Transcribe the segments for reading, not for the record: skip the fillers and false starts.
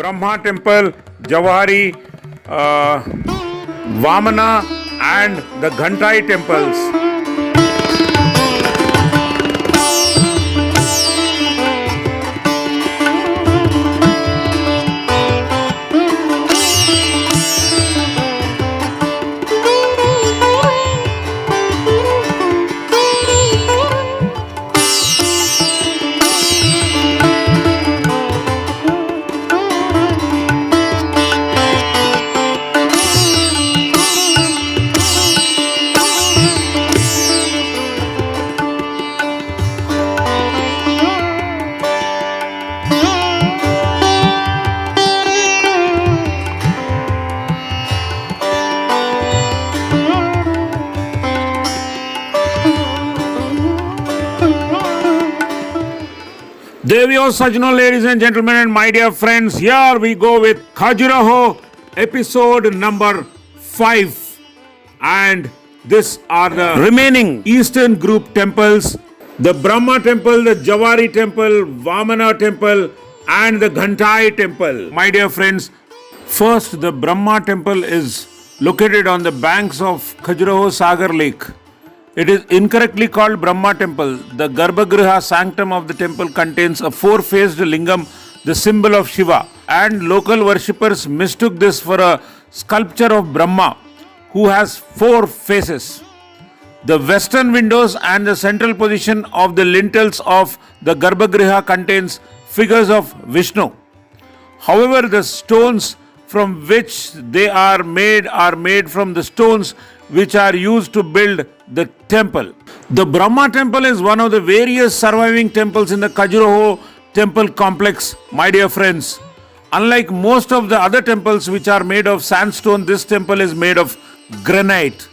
Brahma Temple, JAVERI, VAMAN and the Ghantai Temples. Deviyo Sajno, ladies and gentlemen, and my dear friends, here we go with Khajuraho episode number 5. And these are the remaining Eastern Group temples: the Brahma Temple, the JAVERI Temple, Vamana Temple, and the Ghantai Temple. My dear friends, first the Brahma Temple is located on the banks of Khajuraho Sagar Lake. It is incorrectly called Brahma Temple. The Garbhagriha sanctum of the temple contains a four-faced lingam, the symbol of Shiva, and local worshippers mistook this for a sculpture of Brahma, who has four faces. The western windows and the central position of the lintels of the Garbhagriha contains figures of Vishnu. However, the stones from which they are made from the stones which are used to build the temple. The Brahma Temple is one of the various surviving temples in the Khajuraho temple complex, my dear friends. Unlike most of the other temples which are made of sandstone, this temple is made of granite.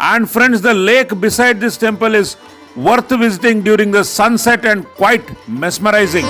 And friends, the lake beside this temple is worth visiting during the sunset and quite mesmerizing.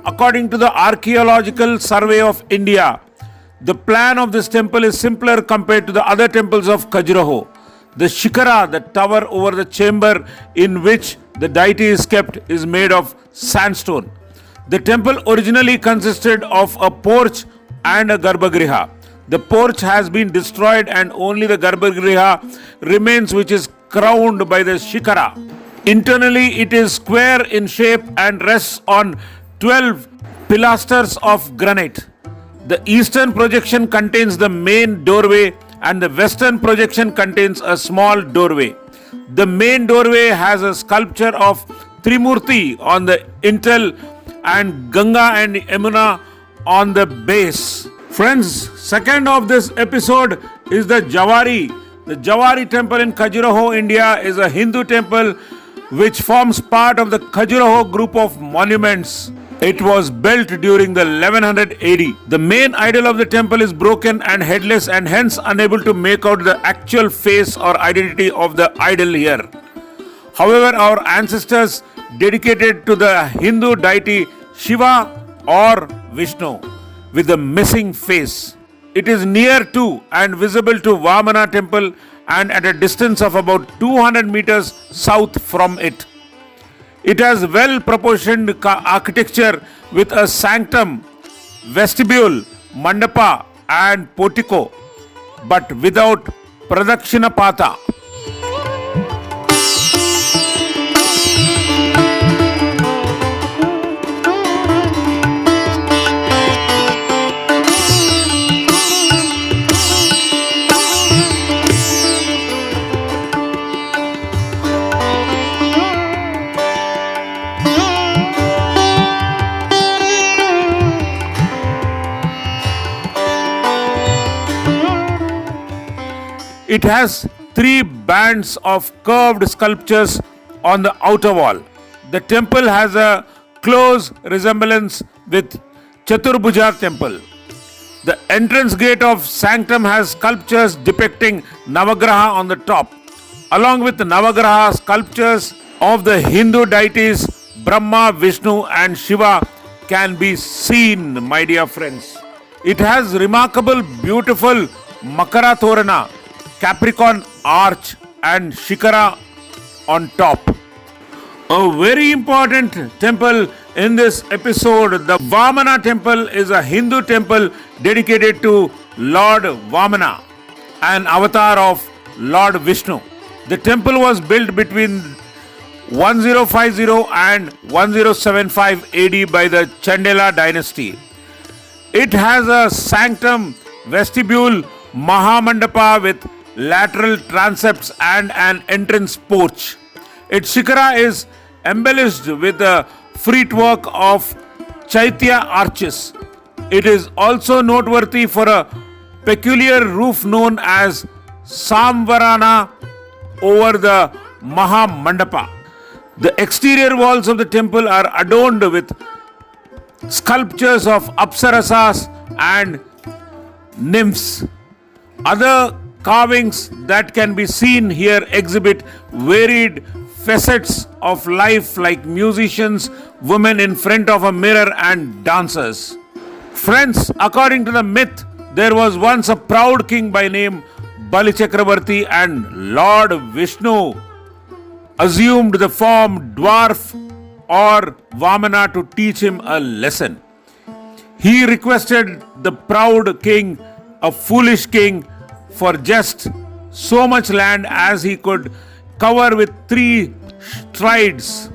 According to the Archaeological Survey of India, the plan of this temple is simpler compared to the other temples of Khajuraho. The shikara, the tower over the chamber in which the deity is kept, is made of sandstone. The temple originally consisted of a porch and a Garbhagriha. The porch has been destroyed and only the Garbhagriha remains, which is crowned by the shikara. Internally, it is square in shape and rests on 12 pilasters of granite. The eastern projection contains the main doorway and the western projection contains a small doorway. The main doorway has a sculpture of Trimurti on the intel and Ganga and Yamuna on the base. Friends, second of this episode is the JAVERI. The JAVERI temple in Khajuraho, India is a Hindu temple which forms part of the Khajuraho group of monuments. It was built during the 1100 AD. The main idol of the temple is broken and headless and hence unable to make out the actual face or identity of the idol here. However, our ancestors dedicated to the Hindu deity Shiva or Vishnu with the missing face. It is near to and visible to Vamana Temple and at a distance of about 200 meters south from it. It has well proportioned architecture with a sanctum, vestibule, mandapa and portico, but without pradakshina-pata. It has 3 bands of curved sculptures on the outer wall. The temple has a close resemblance with Chaturbhuja Temple. The entrance gate of sanctum has sculptures depicting Navagraha on the top. Along with the Navagraha, sculptures of the Hindu deities Brahma, Vishnu and Shiva can be seen, my dear friends. It has remarkable, beautiful Makara Torana, Capricorn arch and Shikara on top. A very important temple in this episode, the Vamana Temple, is a Hindu temple dedicated to Lord Vamana, an avatar of Lord Vishnu. The temple was built between 1050 and 1075 AD by the Chandela dynasty. It has a sanctum, vestibule, Mahamandapa with lateral transepts and an entrance porch. Its shikara is embellished with a freetwork of Chaitya arches. It is also noteworthy for a peculiar roof known as Samvarana over the Mahamandapa. The exterior walls of the temple are adorned with sculptures of apsarasas and nymphs. Other carvings that can be seen here exhibit varied facets of life like musicians, women in front of a mirror and dancers. Friends, according to the myth, there was once a proud king by name Bali Chakravarti, and Lord Vishnu assumed the form dwarf or Vamana to teach him a lesson. He requested the proud king, a foolish king, for just so much land as he could cover with 3 strides.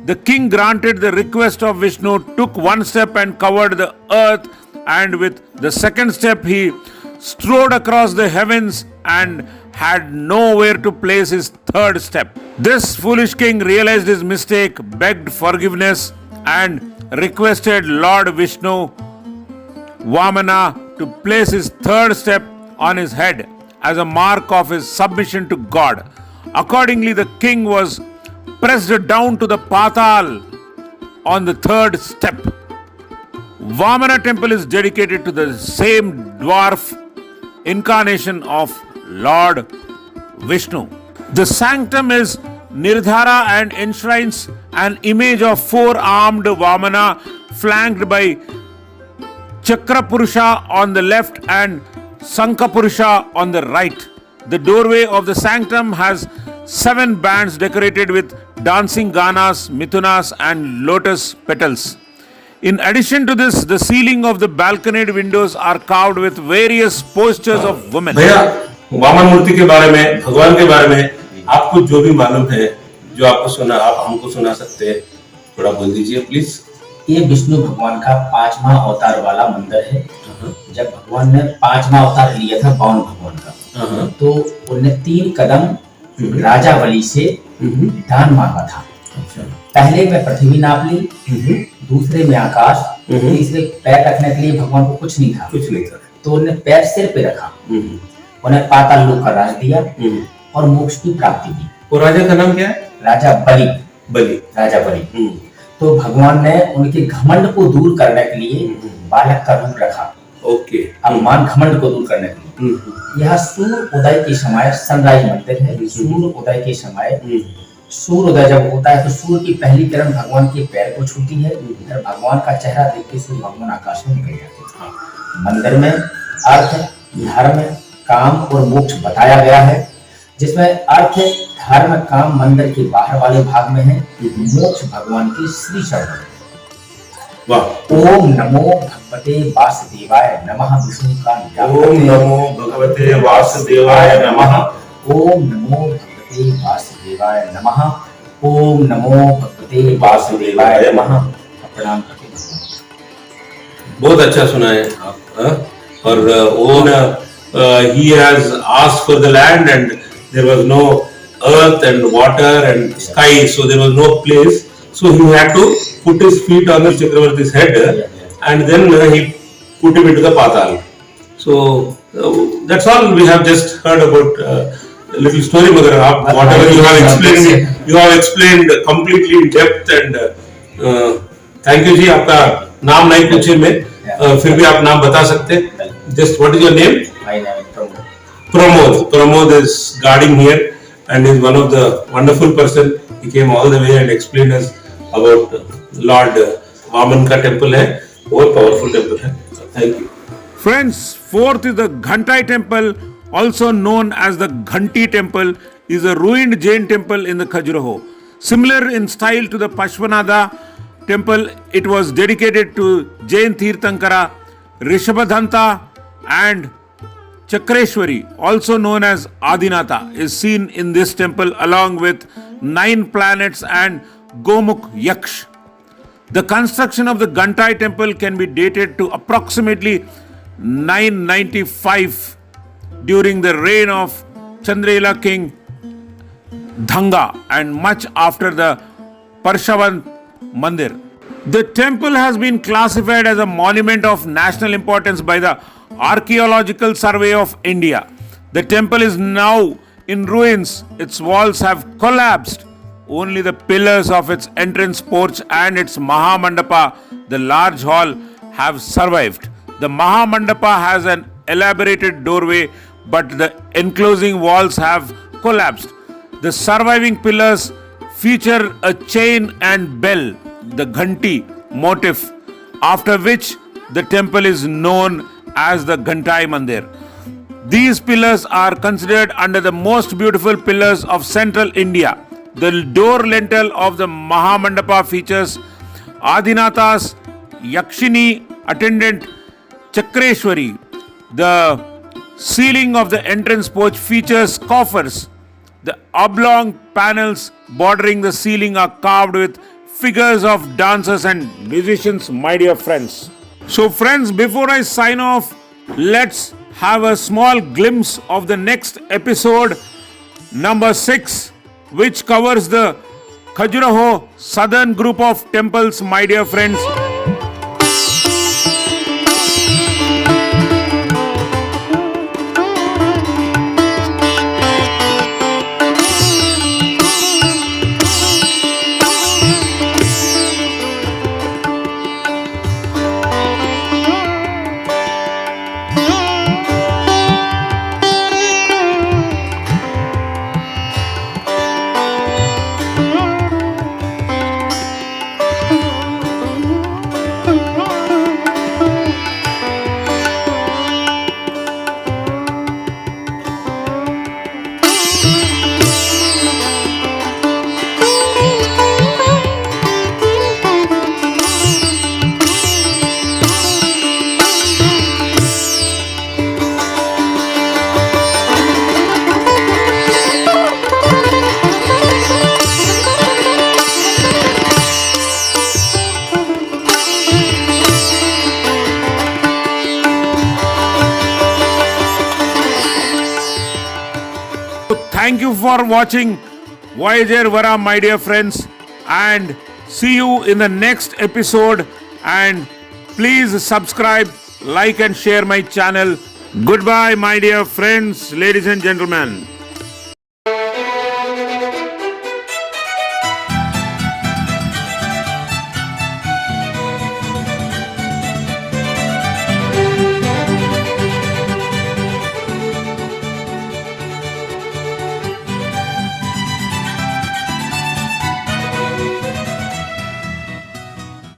The king granted the request of Vishnu, took 1 step and covered the earth, and with the second step he strode across the heavens and had nowhere to place his 3rd step. This foolish king realized his mistake, begged forgiveness and requested Lord Vishnu Vamana to place his 3rd step on his head as a mark of his submission to God. Accordingly, the king was pressed down to the Patal on the 3rd step. Vamana Temple is dedicated to the same dwarf incarnation of Lord Vishnu. The sanctum is Nirdhara and enshrines an image of 4-armed Vamana flanked by Chakrapurusha on the left and Sankapurusha on the right. The doorway of the sanctum has 7 bands decorated with dancing ganas, mithunas and lotus petals. In addition to this, the ceiling of the balconied windows are carved with various postures of women. भैया वामन मूर्ति के बारे में, भगवान के बारे में आपको जो भी मालूम है, जो आपको सुना, आप हमको सुना सकते हैं, थोड़ा बोल दीजिए प्लीज। ये विष्णु भगवान का 5वां अवतार वाला मंदिर है। जब भगवान ने 5वां अवतार लिया था वामन भगवान का, तो उन्हें 3 कदम राजा बलि से दान मांगा था। पहले में पृथ्वी नाप ली, दूसरे में आकाश, तीसरे पैर रखने के लिए भगवान को कुछ नहीं था, तो उन्हें पैर सिर पे रखा, उन्हें पाताल लोक का राज दिया और मोक्ष की प्राप्ति दी। और राजा का नाम क्या है? राजा बलि। राजा बलि। तो भगवान ने उनके घमंड को दूर करने के लिए बालक का रूप रखा। ओके। अभिमान घमंड को दूर करने के लिए। यह सूर्य उदय के समय सनराइज मंदिर है। सूर्य उदय के समय सूर्य उदय जब होता है तो सूर्य की पहली किरण भगवान के पैर को छूती है, फिर भगवान का चेहरा देख के सूर्य भगवान आकाश में निकल जाते हैं। मंदिर में अर्थ, धर्म, काम और मोक्ष बताया गया है, जिसमें अर्थ, धर्म, काम मंदिर के बाहर वाले भाग में है, मोक्ष भगवान के श्री चरणों में। ओम नमो भगवते वासुदेवाय नमः विष्णु का ओम नमो भगवते वासुदेवाय नमः। ओम नमो भगवते वासुदेवाय नमः। ओम नमो भगवते वासुदेवाय नमः। प्रणाम करते हैं। बहुत अच्छा सुना है आप, हाँ? और own he has asked for the land and there was no earth and water and sky, so there was no place, so he had to put his feet on the Chakravarti's head and then he put him into the Patal. So that's all we have just heard about a little story, Magar. Whatever you have explained completely in depth and thank you जी। आपका नाम नहीं पूछे मैं, फिर भी आप नाम बता सकते हैं। Just what is your name? My name is Pramod. Pramod. Pramod is guarding here and is one of the wonderful person. He came all the way and explained us about Lord VAMAN का temple है, बहुत powerful temple है। Thank you. Friends, fourth is the Ghantai Temple, also known as the Ghantai Temple, is a ruined Jain temple in the Khajuraho. Similar in style to the Pashvanada temple, it was dedicated to Jain Tirthankara, Rishabhadanta and Chakreshwari, also known as Adinatha, is seen in this temple along with 9 planets and Gomukh Yaksh. The construction of the Ghantai Temple can be dated to approximately 995 during the reign of Chandraila king Dhanga and much after the Parshavan Mandir. The temple has been classified as a monument of national importance by the Archaeological Survey of India. The temple is now in ruins. Its walls have collapsed. Only the pillars of its entrance porch and its Mahamandapa, the large hall, have survived. The Mahamandapa has an elaborated doorway, but the enclosing walls have collapsed. The surviving pillars feature a chain and bell, the Ghanti motif, after which the temple is known as the Ghantai Mandir. These pillars are considered under the most beautiful pillars of central India. The door lintel of the Mahamandapa features Adinatha's Yakshini attendant Chakreshwari. The ceiling of the entrance porch features coffers. The oblong panels bordering the ceiling are carved with figures of dancers and musicians, my dear friends. So friends, before I sign off, let's have a small glimpse of the next episode, number 6, which covers the Khajuraho Southern Group of Temples, my dear friends. Thank you for watching Voyager Vara, my dear friends, and see you in the next episode. And please subscribe, like and share my channel. Goodbye, my dear friends, ladies and gentlemen.